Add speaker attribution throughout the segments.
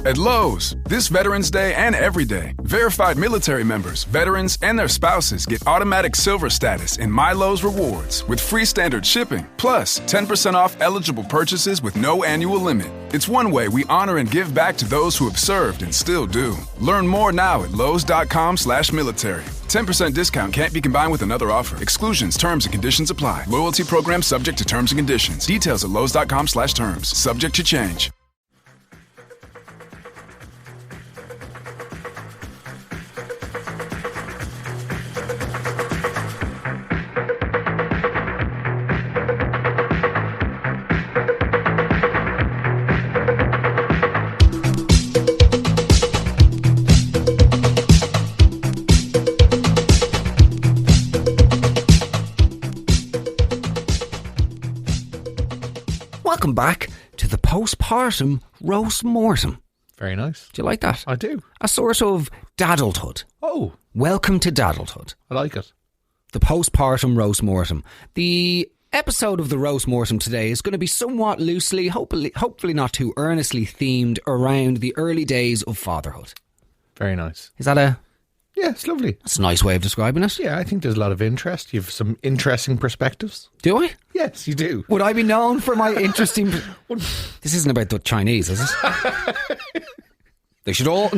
Speaker 1: At Lowe's, this Veterans Day and every day, verified military members, veterans, and their spouses get automatic silver status in My Lowe's Rewards with free standard shipping, plus 10% off eligible purchases with no annual limit. It's one way we honor and give back to those who have served and still do. Learn more now at lowes.com/military. 10% discount can't be combined with another offer. Exclusions, terms, and conditions apply. Loyalty program subject to terms and conditions. Details at lowes.com/terms. Subject to change.
Speaker 2: Welcome back to the postpartum roast mortem.
Speaker 3: Very nice.
Speaker 2: Do you like that?
Speaker 3: I do.
Speaker 2: A sort of daddlehood.
Speaker 3: Oh.
Speaker 2: Welcome to daddlehood.
Speaker 3: I like it.
Speaker 2: The postpartum roast mortem. The episode of the roast mortem today is going to be somewhat loosely, hopefully not too earnestly themed around the early days of fatherhood.
Speaker 3: Very nice.
Speaker 2: Is that a...
Speaker 3: Yeah, it's lovely.
Speaker 2: That's a nice way of describing it.
Speaker 3: Yeah, I think there's a lot of interest. You have some interesting perspectives.
Speaker 2: Do I?
Speaker 3: Yes, you do.
Speaker 2: Would I be known for my interesting... This isn't about the Chinese, is it? They should all...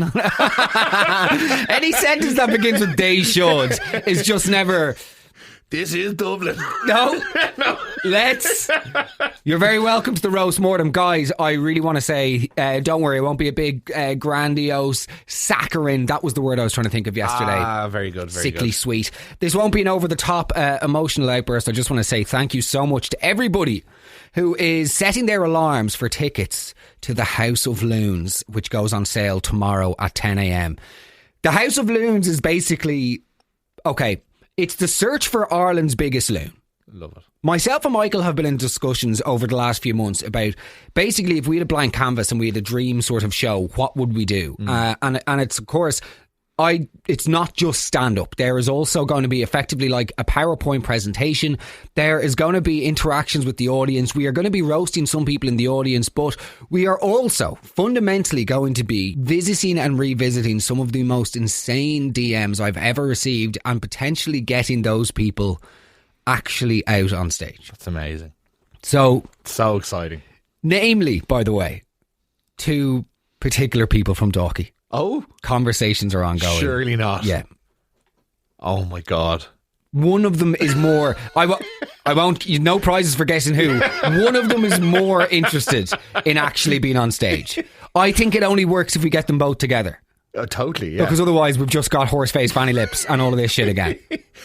Speaker 2: Any sentence that begins with they should is just never...
Speaker 3: This is Dublin.
Speaker 2: No.
Speaker 3: No.
Speaker 2: Let's... You're very welcome to the roast mortem. Guys, I really want to say, don't worry, it won't be a big, grandiose, saccharine. That was the word I was trying to think of yesterday.
Speaker 3: Ah, very good, very
Speaker 2: Sickly
Speaker 3: good.
Speaker 2: sweet. This won't be an over-the-top emotional outburst. I just want to say thank you so much to everybody who is setting their alarms for tickets to the House of Loons, which goes on sale tomorrow at 10 a.m. The House of Loons is basically... Okay, it's the search for Ireland's biggest loon.
Speaker 3: Love it.
Speaker 2: Myself and Michael have been in discussions over the last few months about basically if we had a blank canvas and we had a dream sort of show, what would we do? And it's, of course, it's not just stand-up. There is also going to be effectively like a PowerPoint presentation. There is going to be interactions with the audience. We are going to be roasting some people in the audience, but we are also fundamentally going to be visiting and revisiting some of the most insane DMs I've ever received and potentially getting those people actually out on stage.
Speaker 3: That's amazing.
Speaker 2: So
Speaker 3: exciting.
Speaker 2: Namely, by the way, two particular people from Dalkey.
Speaker 3: Oh?
Speaker 2: Conversations are ongoing.
Speaker 3: Surely not.
Speaker 2: Yeah.
Speaker 3: Oh my God.
Speaker 2: One of them is more... I won't... No prizes for guessing who. One of them is more interested in actually being on stage. I think it only works if we get them both together.
Speaker 3: Totally, yeah.
Speaker 2: Because otherwise we've just got horse face, fanny lips and all of this shit again.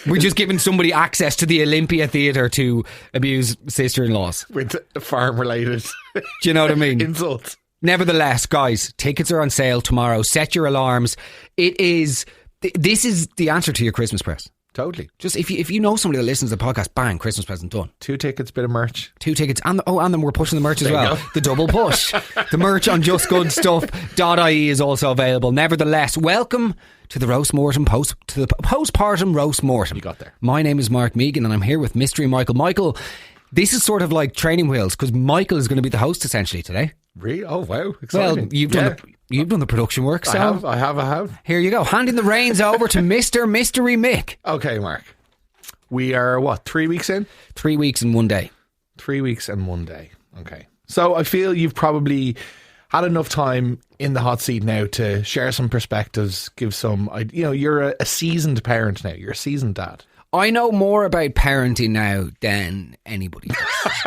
Speaker 2: We're just giving somebody access to the Olympia Theatre to abuse sister-in-laws.
Speaker 3: With farm-related...
Speaker 2: Do you know what I mean?
Speaker 3: Insults.
Speaker 2: Nevertheless, guys, tickets are on sale tomorrow. Set your alarms. This is the answer to your Christmas press.
Speaker 3: Totally.
Speaker 2: Just if you know somebody that listens to the podcast, bang, Christmas present done.
Speaker 3: 2 tickets, bit of merch.
Speaker 2: 2 tickets, and then we're pushing the merch as
Speaker 3: There you
Speaker 2: well.
Speaker 3: go.
Speaker 2: The double push. The merch on justgoodstuff.ie is also available. Nevertheless, welcome to the roast mortem to the postpartum roast mortem.
Speaker 3: You got there.
Speaker 2: My name is Mark Megan, and I'm here with Mystery Michael. Michael, this is sort of like training wheels because Michael is going to be the host essentially today.
Speaker 3: Really? Oh wow! Exciting.
Speaker 2: Well, you've done the production work, so
Speaker 3: I have.
Speaker 2: here you go. Handing the reins over to Mr. Mystery Mick.
Speaker 3: Okay, Mark. We are, 3 weeks in?
Speaker 2: 3 weeks and 1 day.
Speaker 3: 3 weeks and 1 day. Okay. So I feel you've probably had enough time in the hot seat now to share some perspectives, give some... you're a seasoned parent now. You're a seasoned dad.
Speaker 2: I know more about parenting now than anybody else.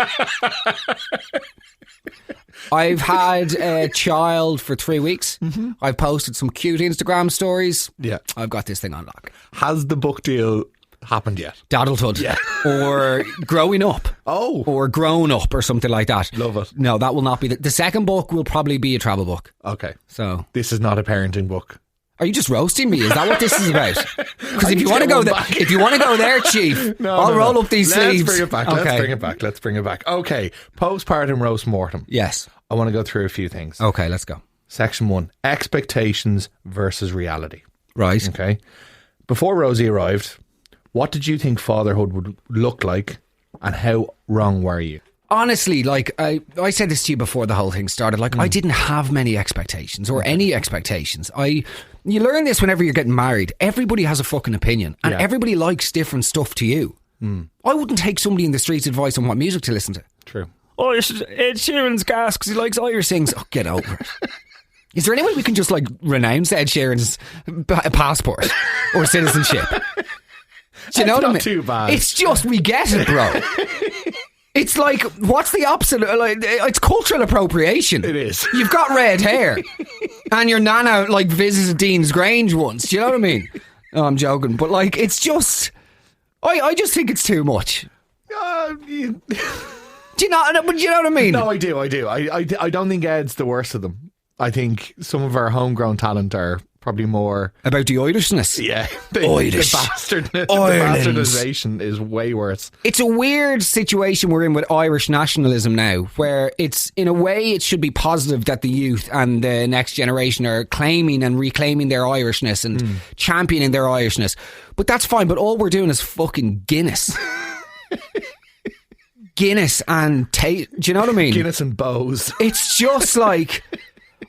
Speaker 2: I've had a child for 3 weeks. Mm-hmm. I've posted some cute Instagram stories.
Speaker 3: Yeah.
Speaker 2: I've got this thing on lock.
Speaker 3: Has the book deal happened yet?
Speaker 2: Daddlehood.
Speaker 3: Yeah.
Speaker 2: Or growing up.
Speaker 3: Oh.
Speaker 2: Or grown up or something like that.
Speaker 3: Love it.
Speaker 2: No, that will not be. The second book will probably be a travel book.
Speaker 3: Okay.
Speaker 2: So
Speaker 3: this is not a parenting book.
Speaker 2: Are you just roasting me? Is that what this is about? Because if you want to go there, Chief, I'll roll up these sleeves.
Speaker 3: Let's bring it back.
Speaker 2: Okay.
Speaker 3: Let's bring it back. Okay. Postpartum roast mortem.
Speaker 2: Yes.
Speaker 3: I want to go through a few things.
Speaker 2: Okay, let's go.
Speaker 3: Section 1. Expectations versus reality.
Speaker 2: Right.
Speaker 3: Okay. Before Rosie arrived, what did you think fatherhood would look like and how wrong were you?
Speaker 2: honestly, like, I said this to you before the whole thing started. Like, I didn't have many expectations or any expectations. You learn this whenever you're getting married. Everybody has a fucking opinion, and everybody likes different stuff to you. I wouldn't take somebody in the streets advice on what music to listen to.
Speaker 3: True.
Speaker 2: Oh, Ed Sheeran's gas because he likes Irish things. Oh, get over it. Is there any way we can just like renounce Ed Sheeran's passport or citizenship? Do you know what I mean?
Speaker 3: Too bad.
Speaker 2: It's just we get it, bro. It's like, what's the opposite? Like, it's cultural appropriation.
Speaker 3: It is.
Speaker 2: You've got red hair, and your nana like visited Dean's Grange once. Do you know what I mean? No, I'm joking, but like, it's just, I just think it's too much. Do you know? But you know what I mean?
Speaker 3: No, I do. I don't think Ed's the worst of them. I think some of our homegrown talent are probably more
Speaker 2: about the Irishness.
Speaker 3: Yeah, the bastardization is way worse.
Speaker 2: It's a weird situation we're in with Irish nationalism now, where it's, in a way, it should be positive that the youth and the next generation are claiming and reclaiming their Irishness and championing their Irishness. But that's fine. But all we're doing is fucking Guinness. Guinness and do you know what I mean?
Speaker 3: Guinness and Bose.
Speaker 2: It's just like,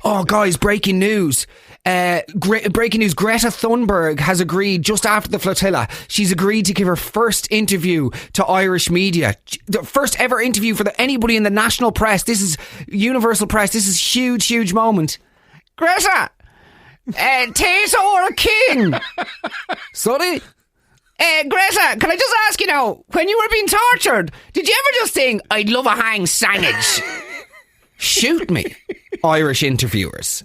Speaker 2: oh, guys, breaking news. Breaking news, Greta Thunberg has agreed just after the flotilla. She's agreed to give her first interview to Irish media. The first ever interview for anybody in the national press. This is universal press. This is huge moment. Greta, Taser or a king? Sorry? Greta, can I just ask you now, when you were being tortured, did you ever just think, I'd love a hang sandwich? Shoot me, Irish interviewers.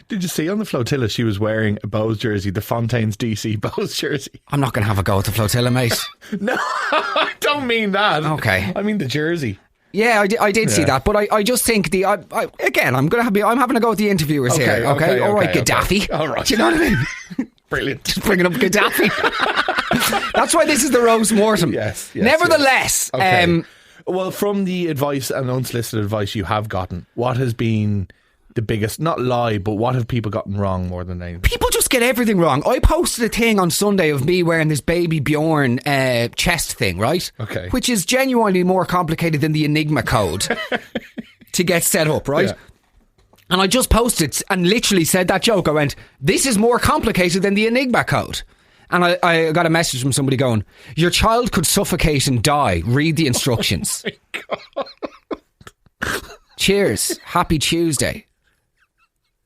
Speaker 3: Did you see on the flotilla she was wearing a Bose jersey, the Fontaine's DC Bose jersey?
Speaker 2: I'm not going to have a go at the flotilla, mate.
Speaker 3: No, I don't mean that.
Speaker 2: Okay.
Speaker 3: I mean the jersey.
Speaker 2: Yeah, I did see that, but I just think I'm having a go at the interviewers here. Okay, all right, Gaddafi.
Speaker 3: Okay. All right.
Speaker 2: Do you know what I mean?
Speaker 3: Brilliant.
Speaker 2: Just bringing up Gaddafi. That's why this is the roast mortem.
Speaker 3: Yes.
Speaker 2: Nevertheless,
Speaker 3: okay. Well, from the advice and unsolicited advice you have gotten, what has been the biggest, not lie, but what have people gotten wrong more than anything?
Speaker 2: People just get everything wrong. I posted a thing on Sunday of me wearing this baby Bjorn chest thing, right?
Speaker 3: Okay.
Speaker 2: Which is genuinely more complicated than the Enigma code to get set up, right?
Speaker 3: Yeah.
Speaker 2: And I just posted and literally said that joke. I went, this is more complicated than the Enigma code. And I got a message from somebody going, your child could suffocate and die. Read the instructions.
Speaker 3: Oh my God.
Speaker 2: Cheers. Happy Tuesday.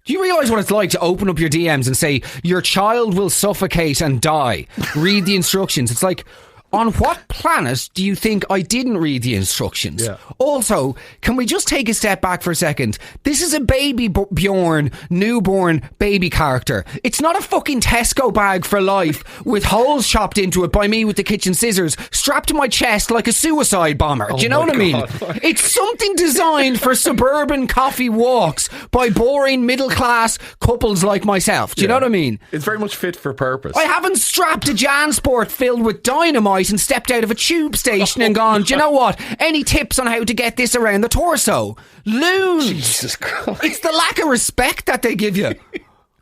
Speaker 2: Do you realise what it's like to open up your DMs and say, your child will suffocate and die? Read the instructions. It's like, on what planet do you think I didn't read the instructions?
Speaker 3: Yeah.
Speaker 2: Also, can we just take a step back for a second? This is a baby Bjorn, newborn baby character. It's not a fucking Tesco bag for life with holes chopped into it by me with the kitchen scissors strapped to my chest like a suicide bomber. Do you know what I mean? It's something designed for suburban coffee walks by boring middle class couples like myself. Do you know what I mean?
Speaker 3: It's very much fit for purpose.
Speaker 2: I haven't strapped a Jansport filled with dynamite and stepped out of a tube station and gone, do you know what? Any tips on how to get this around the torso? Loons.
Speaker 3: Jesus Christ.
Speaker 2: It's the lack of respect that they give you.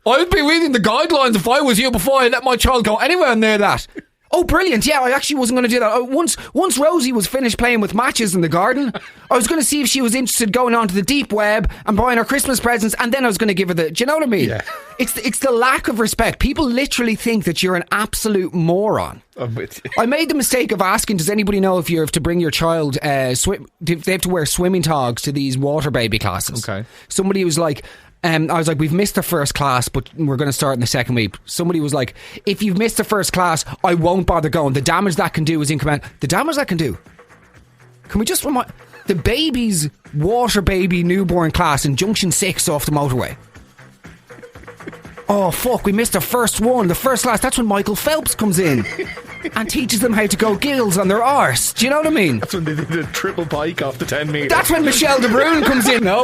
Speaker 2: I'd be reading the guidelines if I was you before I let my child go anywhere near that. Oh, brilliant. Yeah, I actually wasn't going to do that. Once Rosie was finished playing with matches in the garden, I was going to see if she was interested going onto the deep web and buying her Christmas presents, and then I was going to give her do you know what I mean?
Speaker 3: Yeah.
Speaker 2: It's the lack of respect. People literally think that you're an absolute moron.
Speaker 3: I'm with you.
Speaker 2: I made the mistake of asking, does anybody know if you have to bring your child, they have to wear swimming togs to these water baby classes?
Speaker 3: Okay.
Speaker 2: Somebody was like, I was like, we've missed the first class, but we're going to start in the second week. Somebody was like, if you've missed the first class, I won't bother going. The damage that can do is incremental. The damage that can do. Can we just remind the baby's water baby newborn class in Junction 6 off the motorway? Oh, fuck, we missed the first one. The first class, that's when Michael Phelps comes in and teaches them how to go gills on their arse. Do you know what I mean?
Speaker 3: That's when they did the triple bike off the 10 metre.
Speaker 2: That's when Michelle De Bruyne comes in, no?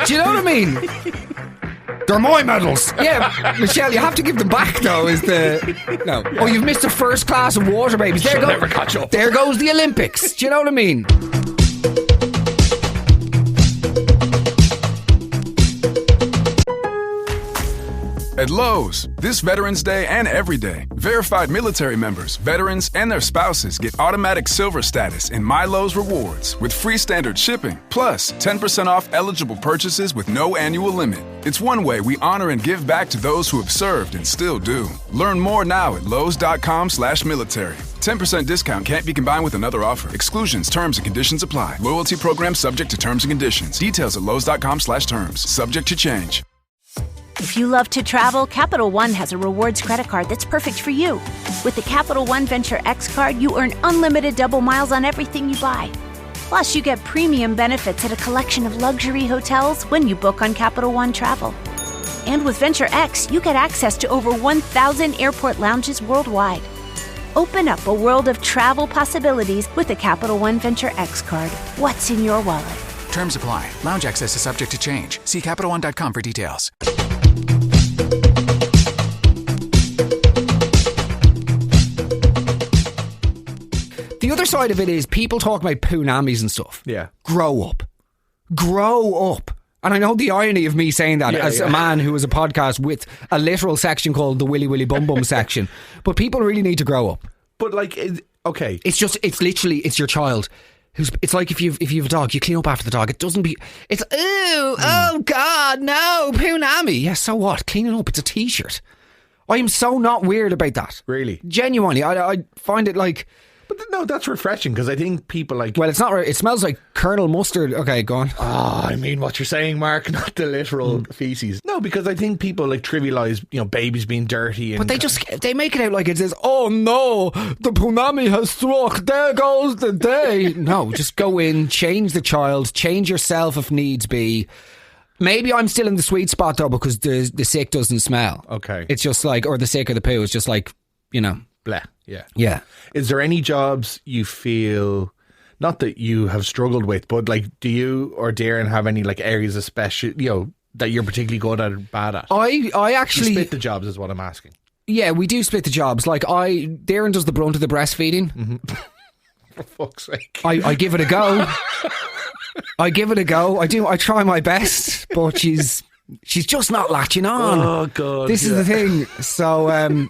Speaker 2: Do you know what I mean? They're my medals. Yeah, Michelle, you have to give them back, though, is the... No. Yeah. Oh, you've missed the first class of water babies.
Speaker 3: She'll never catch up.
Speaker 2: There goes the Olympics. Do you know what I mean?
Speaker 1: At Lowe's, this Veterans Day and every day, verified military members, veterans, and their spouses get automatic silver status in My Lowe's Rewards with free standard shipping, plus 10% off eligible purchases with no annual limit. It's one way we honor and give back to those who have served and still do. Learn more now at lowes.com/military. 10% discount can't be combined with another offer. Exclusions, terms, and conditions apply. Loyalty program subject to terms and conditions. Details at lowes.com/terms. Subject to change.
Speaker 4: If you love to travel, Capital One has a rewards credit card that's perfect for you. With the Capital One Venture X card, you earn unlimited double miles on everything you buy. Plus, you get premium benefits at a collection of luxury hotels when you book on Capital One Travel. And with Venture X, you get access to over 1,000 airport lounges worldwide. Open up a world of travel possibilities with the Capital One Venture X card. What's in your wallet?
Speaker 5: Terms apply. Lounge access is subject to change. See CapitalOne.com for details.
Speaker 2: The other side of it is people talk about punamis and stuff.
Speaker 3: Yeah.
Speaker 2: Grow up. Grow up. And I know the irony of me saying that as a man who has a podcast with a literal section called the Willy Willy Bum Bum section. But people really need to grow up.
Speaker 3: But like, okay.
Speaker 2: It's literally, it's your child. It's like if you have a dog, you clean up after the dog. It doesn't be. It's oh God, no punami. Yeah, so what? Cleaning up. It's a t-shirt. I am so not weird about that.
Speaker 3: Really,
Speaker 2: genuinely, I find it like.
Speaker 3: But no, that's refreshing because I think people like.
Speaker 2: Well, it's not. It smells like Colonel Mustard. Okay, go on.
Speaker 3: I mean what you're saying, Mark, not the literal feces. No, because I think people like trivialise, babies being dirty. And
Speaker 2: but they make it out like it says, "Oh no, the punami has struck. There goes the day." No, just go in, change the child, change yourself if needs be. Maybe I'm still in the sweet spot though because the sick doesn't smell.
Speaker 3: Okay,
Speaker 2: it's just like, or the sick or the poo. It's just like,
Speaker 3: Blah. Yeah.
Speaker 2: Yeah.
Speaker 3: Is there any jobs you feel, not that you have struggled with, but like, do you or Darren have any like areas of special, that you're particularly good at or bad at?
Speaker 2: I actually
Speaker 3: you split the jobs is what I'm asking.
Speaker 2: Yeah, we do split the jobs. Like Darren does the brunt of the breastfeeding.
Speaker 3: Mm-hmm. For fuck's sake.
Speaker 2: I give it a go. I give it a go. I do. I try my best, but she's just not latching on.
Speaker 3: Oh God.
Speaker 2: This is the thing. So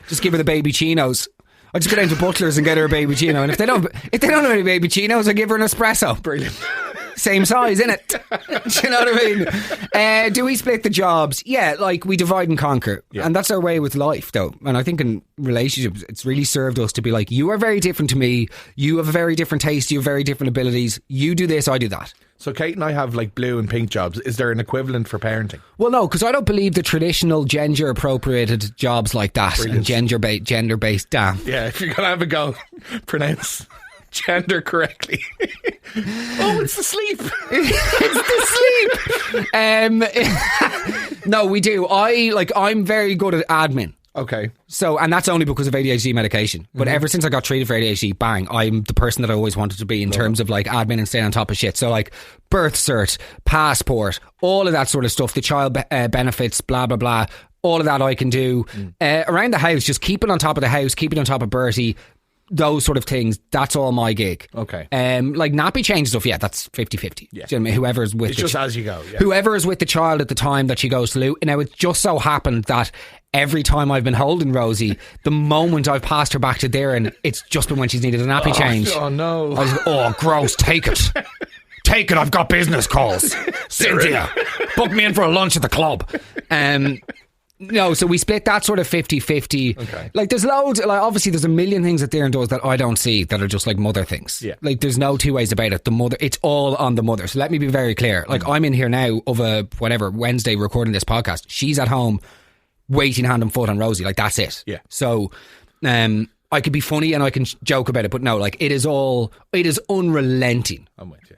Speaker 2: just give her the baby chinos. I just go down to Butler's and get her a baby chino, and if they don't have any baby chinos, I give her an espresso.
Speaker 3: Brilliant.
Speaker 2: Same size, innit? Do you know what I mean? Do we split the jobs? Yeah, like we divide and conquer. Yeah. And that's our way with life, though. And I think in relationships, it's really served us to be like, you are very different to me. You have a very different taste. You have very different abilities. You do this, I do that.
Speaker 3: So Kate and I have like blue and pink jobs. Is there an equivalent for parenting?
Speaker 2: Well, no, because I don't believe the traditional gender appropriated jobs like that. Brilliant. And gender based. Damn.
Speaker 3: Yeah, if you're gonna have a go, pronounce gender correctly. Oh, it's the sleep.
Speaker 2: It's the sleep. No, we do. I'm very good at admin.
Speaker 3: Okay.
Speaker 2: So, and that's only because of ADHD medication. But ever since I got treated for ADHD, bang, I'm the person that I always wanted to be in terms of like admin and staying on top of shit. So like birth cert, passport, all of that sort of stuff, the child benefits, blah, blah, blah. All of that I can do. Around the house, just keeping on top of the house, keeping on top of Bertie, those sort of things, that's all my gig.
Speaker 3: Okay.
Speaker 2: Like nappy change stuff, yeah, that's 50-50.
Speaker 3: Yeah.
Speaker 2: Do you know what I mean? Whoever's with
Speaker 3: it's just as you go. Yeah.
Speaker 2: Whoever is with the child at the time that she goes to loo. Now, it just so happened that every time I've been holding Rosie, the moment I've passed her back to Darren, it's just been when she's needed a nappy change.
Speaker 3: Oh no.
Speaker 2: I was like, oh, gross, take it. Take it, I've got business calls. Cynthia, book me in for a lunch at the club. No, so we split that sort of 50-50.
Speaker 3: Okay.
Speaker 2: Like there's loads, like obviously there's a million things that Darren does that I don't see that are just like mother things.
Speaker 3: Yeah.
Speaker 2: Like there's no two ways about it. The mother, it's all on the mother. So let me be very clear. Like I'm in here now of a Wednesday recording this podcast. She's at home waiting hand and foot on Rosie. Like that's it.
Speaker 3: Yeah.
Speaker 2: So I could be funny and I can joke about it, but no, like it is unrelenting.
Speaker 3: I'm with you.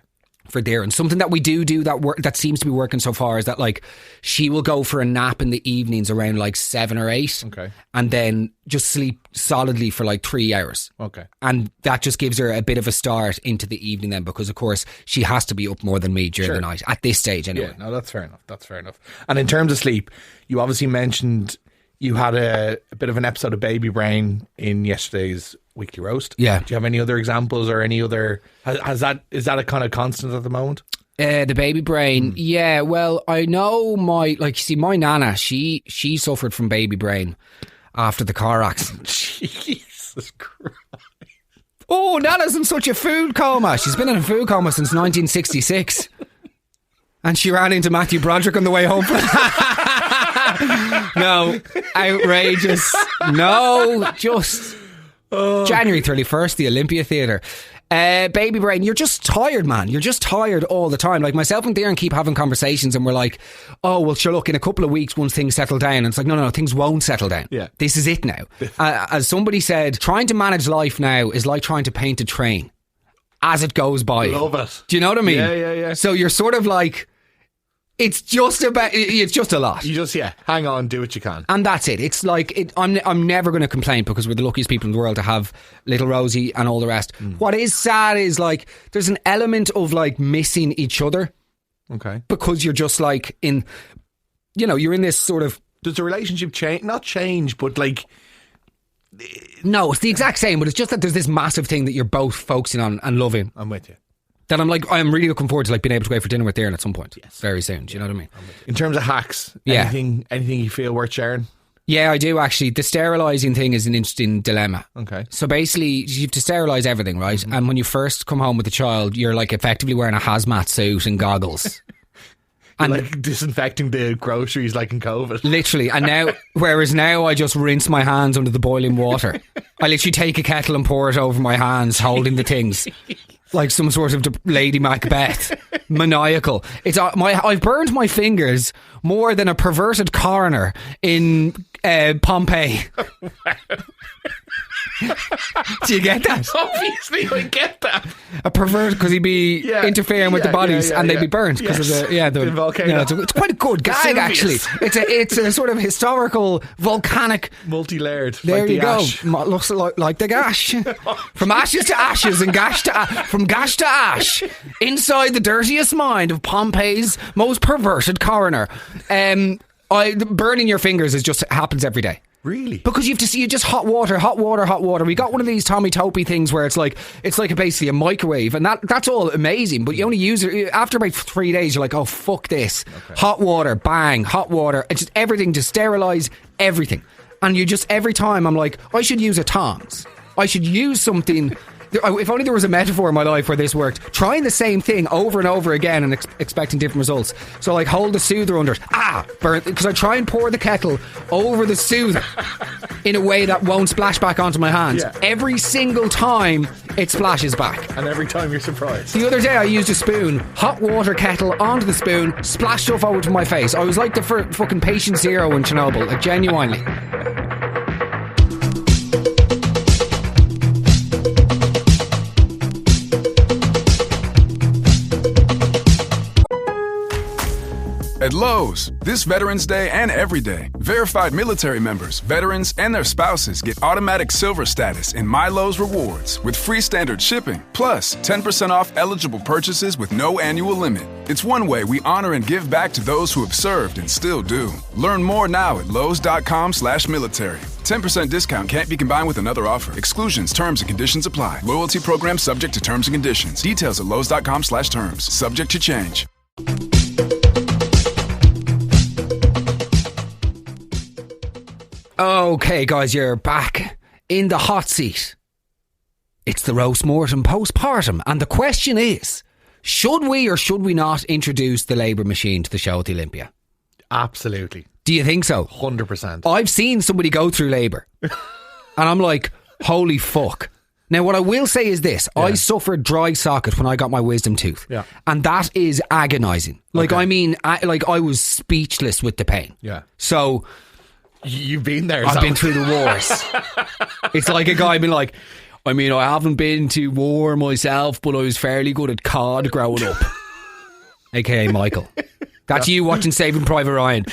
Speaker 2: For Darren, something that we do that seems to be working so far is that like she will go for a nap in the evenings around like 7 or 8,
Speaker 3: okay,
Speaker 2: and then just sleep solidly for like 3 hours,
Speaker 3: okay,
Speaker 2: and that just gives her a bit of a start into the evening then, because of course she has to be up more than me during the night at this stage anyway.
Speaker 3: Yeah, no, that's fair enough. And in terms of sleep, you obviously mentioned you had a bit of an episode of baby brain in yesterday's weekly roast.
Speaker 2: Yeah.
Speaker 3: Do you have any other examples or any other? Is that a kind of constant at the moment?
Speaker 2: The baby brain. Yeah, well, I know my nana, she suffered from baby brain after the car accident.
Speaker 3: Jesus Christ.
Speaker 2: Oh, Nana's in such a food coma. She's been in a food coma since 1966. And she ran into Matthew Broderick on the way home. No, outrageous. No, just January 31st, the Olympia Theatre. Baby brain, you're just tired, man. You're just tired all the time. Like myself and Darren keep having conversations and we're like, oh, well, sure, look, in a couple of weeks, once things settle down. And it's like, no, things won't settle down.
Speaker 3: Yeah.
Speaker 2: This is it now. As somebody said, trying to manage life now is like trying to paint a train as it goes by.
Speaker 3: Love it.
Speaker 2: Do you know what I mean?
Speaker 3: Yeah.
Speaker 2: So you're sort of like, it's just a lot.
Speaker 3: You just, hang on, do what you can.
Speaker 2: And that's it. It's like, I'm never going to complain because we're the luckiest people in the world to have little Rosie and all the rest. What is sad is like, there's an element of like missing each other.
Speaker 3: Okay.
Speaker 2: Because you're just like you're in this sort of...
Speaker 3: Does the relationship change? Not change, but like...
Speaker 2: No, it's the exact same, but it's just that there's this massive thing that you're both focusing on and loving.
Speaker 3: I'm with you.
Speaker 2: That I'm really looking forward to like being able to go out for dinner with Darren at some point. Yes. Very soon. Do you know what I mean?
Speaker 3: In terms of hacks, anything you feel worth sharing? Yeah,
Speaker 2: I do actually. The sterilising thing is an interesting dilemma.
Speaker 3: Okay.
Speaker 2: So basically, you have to sterilise everything, right? Mm-hmm. And when you first come home with the child, you're like effectively wearing a hazmat suit and goggles.
Speaker 3: And like disinfecting the groceries like in COVID.
Speaker 2: Literally. And whereas now I just rinse my hands under the boiling water. I literally take a kettle and pour it over my hands, holding the things. Like some sort of Lady Macbeth. Maniacal. I've burned my fingers more than a perverted coroner in Pompeii. Do you get that?
Speaker 3: Obviously, I get that.
Speaker 2: A pervert because he'd be interfering with the bodies and they'd be burnt because of the volcano. It's quite a good gag, actually. It's a sort of historical volcanic,
Speaker 3: multi-layered.
Speaker 2: There
Speaker 3: like
Speaker 2: you go.
Speaker 3: Ash.
Speaker 2: Looks like the gash. From ashes to ashes and from gash to ash. Inside the dirtiest mind of Pompeii's most perverted coroner. Burning your fingers just happens every day.
Speaker 3: Really?
Speaker 2: Because you have to see just hot water. We got one of these Tommy Topey things where it's like basically a microwave, and that's all amazing. But you only use it after about 3 days. You're like, oh fuck this! Okay. Hot water, bang, hot water. It's just everything to sterilise everything. And you just every time I'm like, I should use a Tongs. I should use something. If only there was a metaphor in my life where this worked. Trying the same thing over and over again and expecting different results. So like hold the soother under it. Burn. Because I try and pour the kettle over the soother in a way that won't splash back onto my hands. Yeah. Every single time it splashes back.
Speaker 3: And every time you're surprised.
Speaker 2: The other day I used a spoon, hot water kettle onto the spoon, splashed stuff over to my face. I was like the fucking patient zero in Chernobyl. Like genuinely.
Speaker 1: At Lowe's, this Veterans Day and every day, verified military members, veterans, and their spouses get automatic silver status in My Lowe's Rewards with free standard shipping, plus 10% off eligible purchases with no annual limit. It's one way we honor and give back to those who have served and still do. Learn more now at lowes.com/military. 10% discount can't be combined with another offer. Exclusions, terms, and conditions apply. Loyalty program subject to terms and conditions. Details at lowes.com/terms. Subject to change.
Speaker 2: Okay, guys, you're back in the hot seat. It's the roast Mortem postpartum, and the question is, should we or should we not introduce the labour machine to the show at the Olympia?
Speaker 3: Absolutely.
Speaker 2: Do you think so?
Speaker 3: 100%.
Speaker 2: I've seen somebody go through labour, and I'm like, holy fuck. Now, what I will say is this. Yeah. I suffered dry socket when I got my wisdom tooth. Yeah. And that is agonising. Like, okay. I mean, I was speechless with the pain.
Speaker 3: Yeah.
Speaker 2: So...
Speaker 3: You've been there.
Speaker 2: I've been through the wars. It's like a guy being like, I mean, I haven't been to war myself, but I was fairly good at COD growing up. AKA Michael. That's you watching Saving Private Ryan.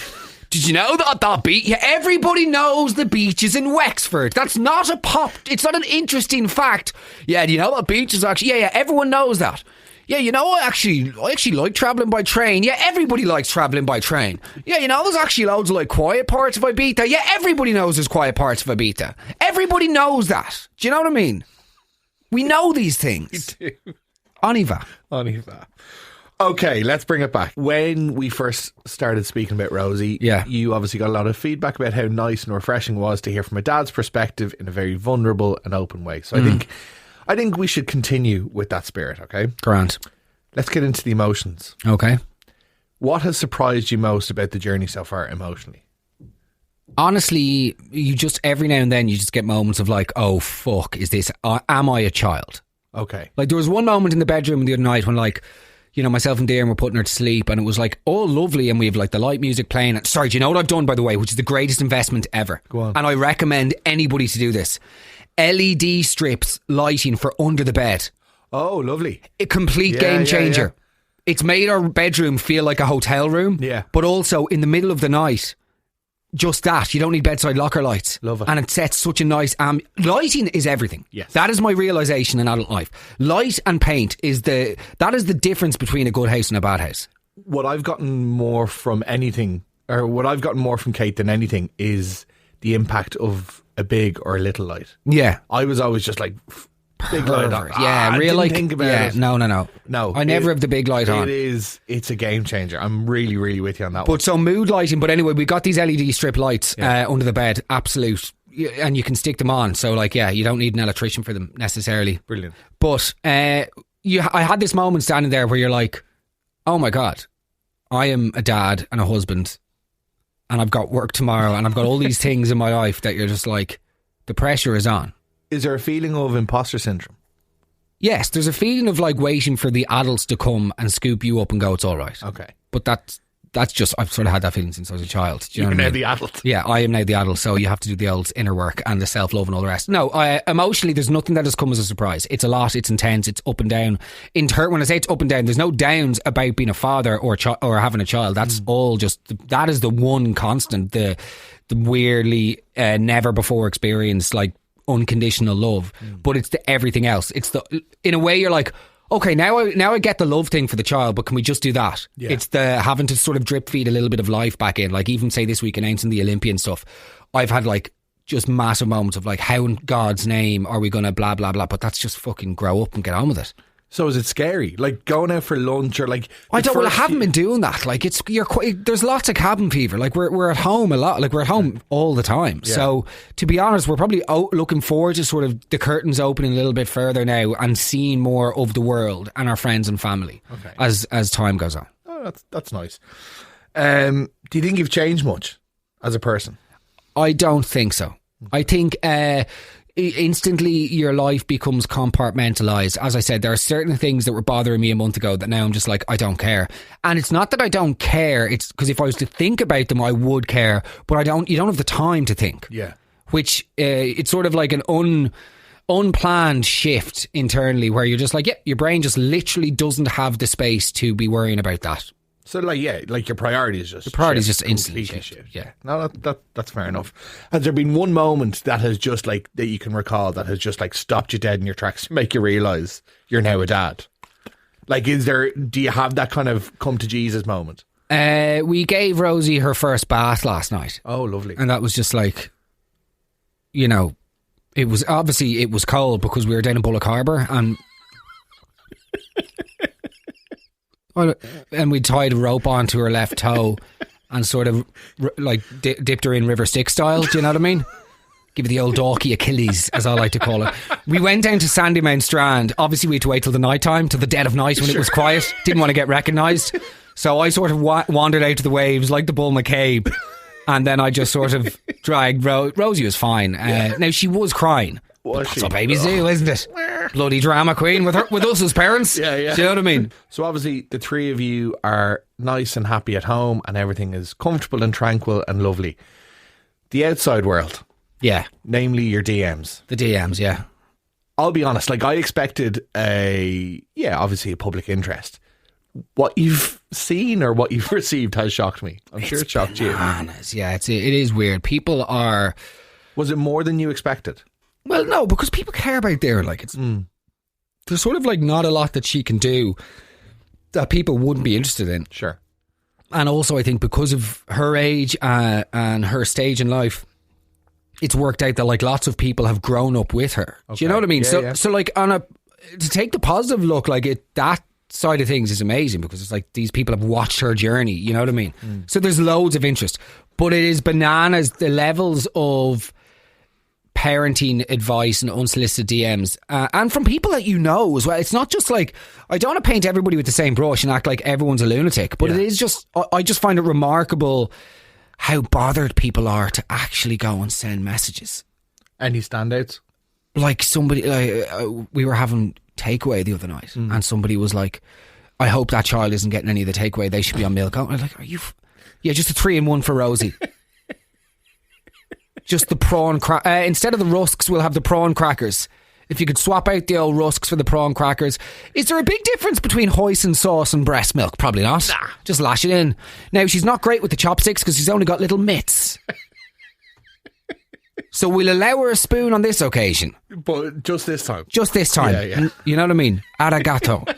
Speaker 2: Did you know that beach? Yeah, everybody knows the beaches in Wexford. That's not it's not an interesting fact. Yeah, do you know that beach is actually... Yeah, everyone knows that. Yeah, you know, I actually like travelling by train. Yeah, everybody likes travelling by train. Yeah, you know, there's actually loads of like quiet parts of Ibiza. Yeah, everybody knows there's quiet parts of Ibiza. Everybody knows that. Do you know what I mean? We know these things.
Speaker 3: We do.
Speaker 2: On y va.
Speaker 3: On y va. Okay, let's bring it back. When we first started speaking about Rosie, you obviously got a lot of feedback about how nice and refreshing it was to hear from a dad's perspective in a very vulnerable and open way. So I think we should continue with that spirit, okay?
Speaker 2: Grant.
Speaker 3: Let's get into the emotions.
Speaker 2: Okay.
Speaker 3: What has surprised you most about the journey so far emotionally?
Speaker 2: Honestly, you just, every now and then, you just get moments of like, oh, fuck, is this, am I a child?
Speaker 3: Okay.
Speaker 2: Like, there was one moment in the bedroom the other night when, like, you know, myself and Darren were putting her to sleep, and it was like all lovely, and we have like the light music playing. Sorry, do you know what I've done, by the way, which is the greatest investment ever?
Speaker 3: Go on.
Speaker 2: And I recommend anybody to do this. LED strips lighting for under the bed.
Speaker 3: Oh, lovely.
Speaker 2: A complete game changer.
Speaker 3: Yeah.
Speaker 2: It's made our bedroom feel like a hotel room.
Speaker 3: Yeah.
Speaker 2: But also in the middle of the night, just that. You don't need bedside locker lights.
Speaker 3: Love it.
Speaker 2: And it sets such a nice... lighting is everything.
Speaker 3: Yes.
Speaker 2: That is my realisation in adult life. Light and paint is that is the difference between a good house and a bad house.
Speaker 3: What I've gotten more from anything, or what I've gotten more from Kate than anything, is the impact of a big or a little light.
Speaker 2: Yeah.
Speaker 3: I was always just like... Big light on.
Speaker 2: Yeah,
Speaker 3: I
Speaker 2: real
Speaker 3: didn't
Speaker 2: like
Speaker 3: think about it.
Speaker 2: No. I never have the big light on.
Speaker 3: It's a game changer. I'm really, really with you on that
Speaker 2: but
Speaker 3: one.
Speaker 2: So mood lighting, but anyway, we got these LED strip lights under the bed, absolute, and you can stick them on. So like, yeah, you don't need an electrician for them necessarily.
Speaker 3: Brilliant.
Speaker 2: But I had this moment standing there where you're like, oh my God, I am a dad and a husband, and I've got work tomorrow, and I've got all these things in my life that you're just like, the pressure is on.
Speaker 3: Is there a feeling of imposter syndrome?
Speaker 2: Yes, there's a feeling of like waiting for the adults to come and scoop you up and go, it's all right.
Speaker 3: Okay.
Speaker 2: But that's just, I've sort of had that feeling since I was a child. Do you know
Speaker 3: You're
Speaker 2: what I
Speaker 3: now
Speaker 2: mean?
Speaker 3: the adult.
Speaker 2: Yeah, I am now the adult, so you have to do the old inner work and the self-love and all the rest. No, emotionally, there's nothing that has come as a surprise. It's a lot, it's intense, it's up and down. When I say it's up and down, there's no downs about being a father or having a child. That's all just, that is the one constant, the weirdly never before experienced, like, unconditional love. But it's the everything else. It's the, in a way you're like, okay, now I get the love thing for the child, but can we just do that? Yeah. It's the having to sort of drip feed a little bit of life back in. Like, even say this week announcing the Olympian stuff, I've had like just massive moments of like, how in God's name are we gonna blah blah blah? But that's just fucking grow up and get on with it.
Speaker 3: So is it scary? Like going out for lunch or like...
Speaker 2: I haven't been doing that. Like there's lots of cabin fever. Like we're at home a lot. Like we're at home all the time. Yeah. So to be honest, we're probably looking forward to sort of the curtains opening a little bit further now and seeing more of the world and our friends and family as time goes on.
Speaker 3: Oh, that's nice. Do you think you've changed much as a person?
Speaker 2: I don't think so. I think... instantly your life becomes compartmentalized. As I said, there are certain things that were bothering me a month ago that now I'm just like, I don't care. And it's not that I don't care, it's because if I was to think about them I would care, but you don't have the time to think.
Speaker 3: Yeah.
Speaker 2: Which it's sort of like an unplanned shift internally where you're just like, yeah, your brain just literally doesn't have the space to be worrying about that.
Speaker 3: So like your priorities just...
Speaker 2: The priorities just instantly shift.
Speaker 3: Yeah. No, that's fair enough. Has there been one moment that has just like, that you can recall that has just like stopped you dead in your tracks to make you realise you're now a dad? Like, do you have that kind of come to Jesus moment?
Speaker 2: We gave Rosie her first bath last night.
Speaker 3: Oh, lovely.
Speaker 2: And that was just like, you know, it was cold because we were down in Bullock Harbour and we tied a rope onto her left toe and sort of like dipped her in River Styx style. Do you know what I mean? Give it the old Dalkey Achilles, as I like to call it. We went down to Sandymount Strand. Obviously, we had to wait till the night time, till the dead of night when it was quiet. Didn't want to get recognised. So I sort of wandered out to the waves like the Bull McCabe. And then I just sort of dragged Rosie was fine. Now, she was crying. That's what babies do, isn't it? Bloody drama queen with us as parents.
Speaker 3: Yeah.
Speaker 2: Do you know what I mean?
Speaker 3: So obviously the three of you are nice and happy at home and everything is comfortable and tranquil and lovely. The outside world.
Speaker 2: Yeah.
Speaker 3: Namely your DMs.
Speaker 2: The DMs, yeah.
Speaker 3: I'll be honest, like I expected obviously a public interest. What you've seen or what you've received has shocked me. I'm sure it shocked you.
Speaker 2: Yeah, it is weird. People are...
Speaker 3: Was it more than you expected?
Speaker 2: Well, no, because people care about their, like, it's... There's sort of, like, not a lot that she can do that people wouldn't be interested in.
Speaker 3: Sure.
Speaker 2: And also, I think because of her age and her stage in life, it's worked out that, like, lots of people have grown up with her. Okay. Do you know what I mean?
Speaker 3: Yeah,
Speaker 2: so, like, to take the positive look, like, side of things is amazing because it's like these people have watched her journey, you know what I mean? So there's loads of interest, but it is bananas the levels of parenting advice and unsolicited DMs and from people that you know as well. It's not just like, I don't want to paint everybody with the same brush and act like everyone's a lunatic, but it is just, I just find it remarkable how bothered people are to actually go and send messages.
Speaker 3: Any standouts?
Speaker 2: Like somebody, we were having takeaway the other night and somebody was like, I hope that child isn't getting any of the takeaway, they should be on milk. I was like, are you yeah, just a 3-in-1 for Rosie. Just the prawn instead of the rusks, we'll have the prawn crackers. If you could swap out the old rusks for the prawn crackers. Is there a big difference between hoisin sauce and breast milk? Probably not. Nah. Just lash it in. Now, she's not great with the chopsticks because she's only got little mitts. So we'll allow her a spoon on this occasion.
Speaker 3: But just this time.
Speaker 2: Just this time.
Speaker 3: Yeah.
Speaker 2: You know what I mean? Arigato.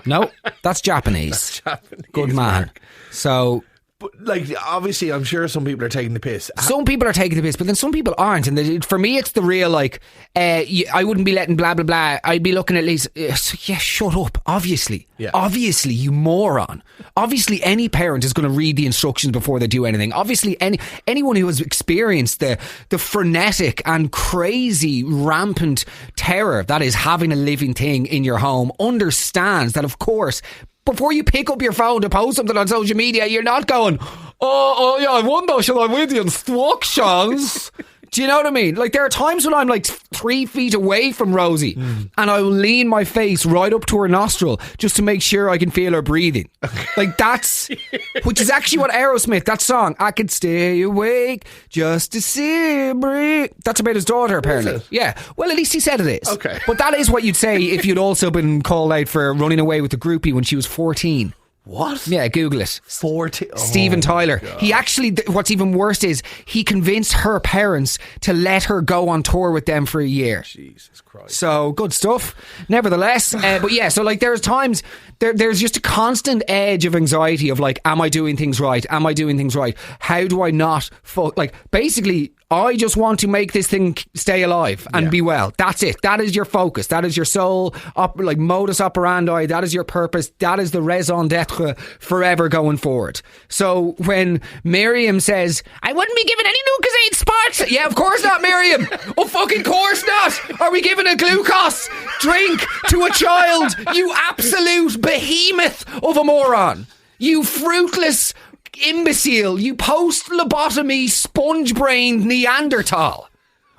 Speaker 2: No, that's Japanese.
Speaker 3: That's Japanese.
Speaker 2: Good man.
Speaker 3: Mark.
Speaker 2: So...
Speaker 3: But like, obviously, I'm sure some people are taking the piss.
Speaker 2: Some people are taking the piss, but then some people aren't. And for me, it's the real, like, I wouldn't be letting blah, blah, blah. I'd be looking at least, yeah, shut up. Obviously.
Speaker 3: Yeah.
Speaker 2: Obviously, you moron. Obviously, any parent is going to read the instructions before they do anything. Obviously, anyone who has experienced the frenetic and crazy, rampant terror that is having a living thing in your home understands that, of course, before you pick up your phone to post something on social media, you're not going, oh yeah, I wonder, shall I read the instructions? Do you know what I mean? Like, there are times when I'm like 3 feet away from Rosie and I will lean my face right up to her nostril just to make sure I can feel her breathing. Like, that's, which is actually what Aerosmith, that song, I could stay awake just to see her breathe. That's about his daughter, apparently. Yeah. Well, at least he said it is.
Speaker 3: Okay.
Speaker 2: But that is what you'd say if you'd also been called out for running away with a groupie when she was 14.
Speaker 3: What?
Speaker 2: Yeah, Google it.
Speaker 3: 40.
Speaker 2: Steven Tyler.
Speaker 3: God.
Speaker 2: He actually, what's even worse is he convinced her parents to let her go on tour with them for a year.
Speaker 3: Jesus Christ.
Speaker 2: So, good stuff. Nevertheless, but yeah, so like there's times, there's just a constant edge of anxiety of like, am I doing things right? Am I doing things right? How do I not like, basically, I just want to make this thing stay alive and be well. That's it. That is your focus. That is your sole like modus operandi. That is your purpose. That is the raison d'etre forever going forward. So when Miriam says, I wouldn't be giving any Lucozade Sparks. Yeah, of course not, Miriam. Oh, fucking course not. Are we giving a glucose drink to a child? You absolute behemoth of a moron. You fruitless imbecile, you post-lobotomy, sponge-brained Neanderthal.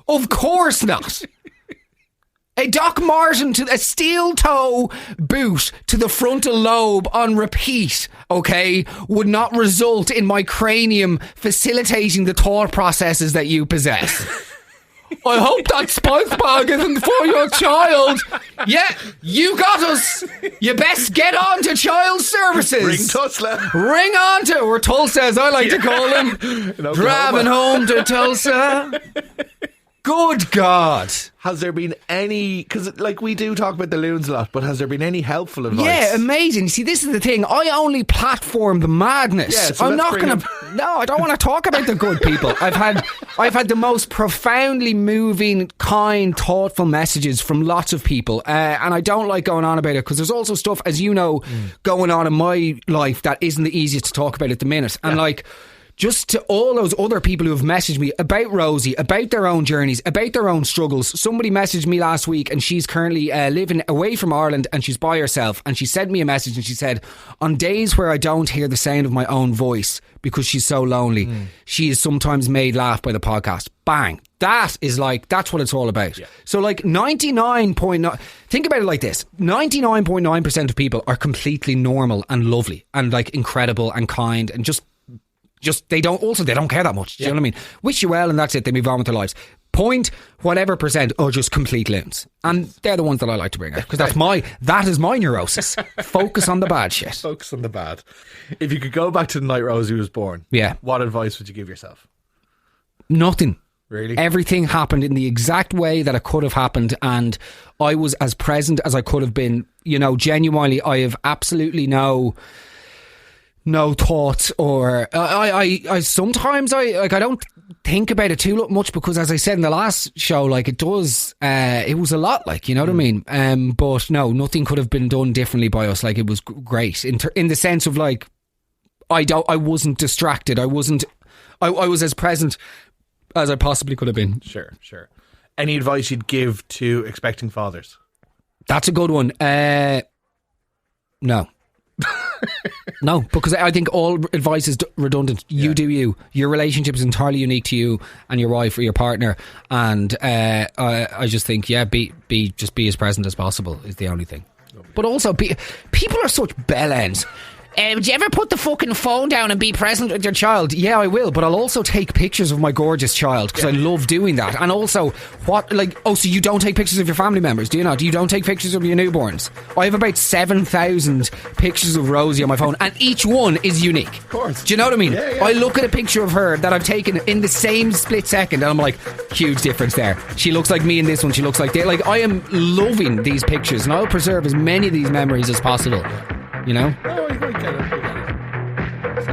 Speaker 2: Of course not. A Doc Marten to a steel toe boot to the frontal lobe on repeat, okay, would not result in my cranium facilitating the thought processes that you possess. I hope that spice bag isn't for your child. Yeah, you got us. You best get on to child services.
Speaker 3: Ring Tulsa.
Speaker 2: Ring on to, or Tulsa as I like to call him. Driving home to Tulsa. Good God.
Speaker 3: Has there been any, because like we do talk about the loons a lot, but has there been any helpful advice?
Speaker 2: Yeah, amazing. See, this is the thing. I only platform the madness.
Speaker 3: Yeah, so
Speaker 2: I'm not going to. No, I don't want to talk about the good people. I've had the most profoundly moving, kind, thoughtful messages from lots of people, and I don't like going on about it because there's also stuff, as you know, going on in my life that isn't the easiest to talk about at the minute, and like. Just to all those other people who have messaged me about Rosie, about their own journeys, about their own struggles. Somebody messaged me last week and she's currently living away from Ireland and she's by herself, and she sent me a message and she said, on days where I don't hear the sound of my own voice because she's so lonely, she is sometimes made laugh by the podcast. Bang. That is like, that's what it's all about. Yeah. So like 99.9, think about it like this, 99.9% of people are completely normal and lovely and like incredible and kind and just they don't care that much. Do you know what I mean? Wish you well and that's it. They move on with their lives. Point whatever percent are just complete loons. And they're the ones that I like to bring out because that is my neurosis. Focus on the bad shit.
Speaker 3: Focus on the bad. If you could go back to the night Rosie was born, what advice would you give yourself?
Speaker 2: Nothing.
Speaker 3: Really?
Speaker 2: Everything happened in the exact way that it could have happened, and I was as present as I could have been. You know, genuinely, I have absolutely no no thought, or I sometimes I don't think about it too much, because as I said in the last show, like it was a lot, like, you know what I mean. But no, nothing could have been done differently by us. Like, it was great in the sense of, like, I wasn't distracted. I was as present as I possibly could have been.
Speaker 3: Sure. Any advice you'd give to expecting fathers?
Speaker 2: That's a good one. No. No, because I think all advice is redundant. You do you. Your relationship is entirely unique to you and your wife or your partner, and I just think, just be as present as possible is the only thing. But also, people are such bellends. Would you ever put the fucking phone down and be present with your child? Yeah, I will, but I'll also take pictures of my gorgeous child, because I love doing that. And also, so you don't take pictures of your family members, do you not? You don't take pictures of your newborns? I have about 7,000 pictures of Rosie on my phone, and each one is unique.
Speaker 3: Of course.
Speaker 2: Do you know what I mean?
Speaker 3: Yeah.
Speaker 2: I look at a picture of her that I've taken in the same split second, and I'm like, huge difference there. She looks like me in this one, she looks like that. Like, I am loving these pictures, and I'll preserve as many of these memories as possible. You know?
Speaker 3: Oh, I get it.
Speaker 2: So